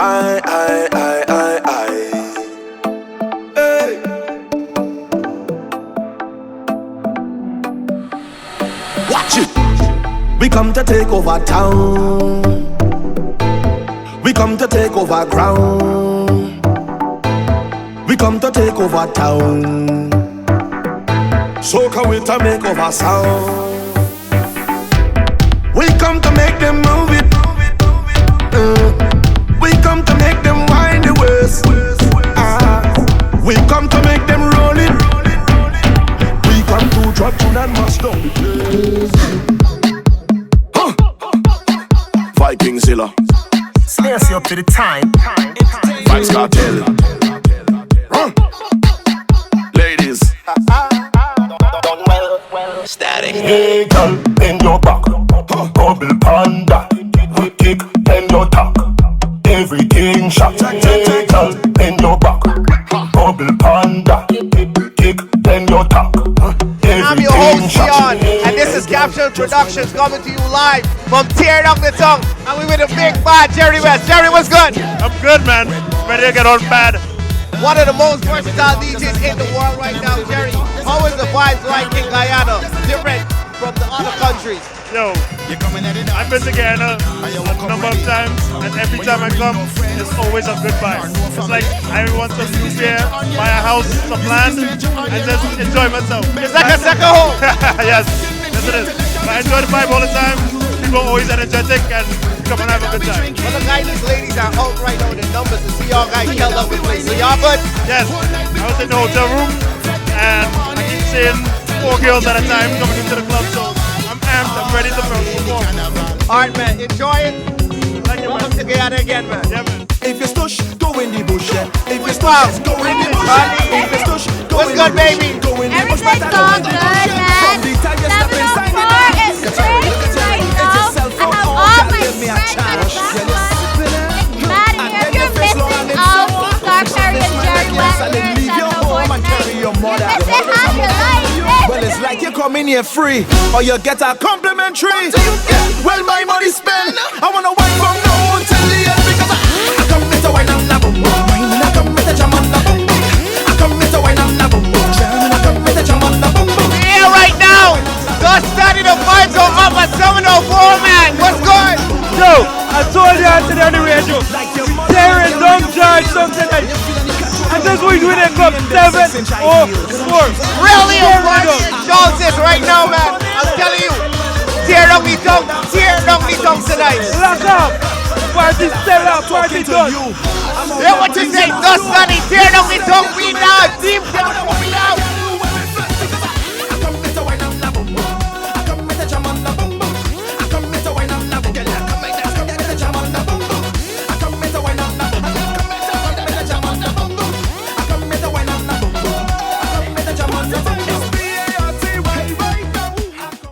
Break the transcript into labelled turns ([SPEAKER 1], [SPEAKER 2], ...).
[SPEAKER 1] Hey. Watch it. We come to take over town. We come to take over ground. We come to take over town. So can we to make over sound. We come to make them move it. We come to make them wind the waist. We come to make them roll it. We come to drop tune and mash down the place. Viking Zilla.
[SPEAKER 2] Snare up to the time.
[SPEAKER 1] Vibes Cartel. Ladies. Static.
[SPEAKER 2] Hey girl, bend your back. Bubble panda. Kick, bend your tack. Everything shot. Hey girl, bend your back. Bubble panda. Kick, bend your tack.
[SPEAKER 3] I'm your host, Dion, and this is Capsule Productions coming to you live from Tear Down the Tongue. And we with a big bad Jerry West. Jerry, what's good?
[SPEAKER 4] I'm good, man. Ready to get on bad.
[SPEAKER 3] One of the most versatile DJs in the world right now, Jerry. How is the vibes like in Guyana? Different from the other countries?
[SPEAKER 4] Yo, I've been to Guyana a number of times, and every time I come, it's always a good vibe. It's like I want to move here, buy a house, some land, and just enjoy myself.
[SPEAKER 3] It's like a second home.
[SPEAKER 4] Yes it is. I enjoy the vibe all the time. People are always energetic and come and have a good time.
[SPEAKER 3] Well, the guys, these ladies are out right now in the numbers to see y'all guys held up the place. So y'all good?
[SPEAKER 4] Yes, I was in the hotel room, and I keep seeing 4 girls at a time coming into the club, so I'm amped, I'm ready to perform.
[SPEAKER 3] Alright, man, enjoy it.
[SPEAKER 4] Thank you, man.
[SPEAKER 3] Welcome together again, man.
[SPEAKER 4] Yeah, man.
[SPEAKER 1] If you stush, go in the bush. If you stush, go in the bush. If you stush, go
[SPEAKER 3] What's
[SPEAKER 1] in
[SPEAKER 3] good,
[SPEAKER 1] the bush.
[SPEAKER 3] baby?
[SPEAKER 1] Go in the bush.
[SPEAKER 5] Everything's going good, man. 704 is great right now. I have all my friends at the back. Maddie, if you're missing out Scarberry and Jerry West,
[SPEAKER 1] Leave your home and carry your mother.
[SPEAKER 5] you're missing half your life.
[SPEAKER 1] Well, it's like you come in here free, or you get a complimentary. Well, my money spent. I wanna wine from now until the end because I come here to wine and na boom boom. I come here to jam on na boom boom. I come here to wine and na boom boom. I come here to jam on na boom boom.
[SPEAKER 3] Yeah, right now, Dustanni, the vibes are up at 704, man. What's good?
[SPEAKER 4] Yo, I told you I said on the radio, Darren don't charge something like, and this week we didn't come 7 or 4.
[SPEAKER 3] Really a party in Charles right now, man. I'm telling you, tear down the tongue tonight.
[SPEAKER 4] Lock up, party still out, party done.
[SPEAKER 3] Hear what you say, Dustanni, tear down the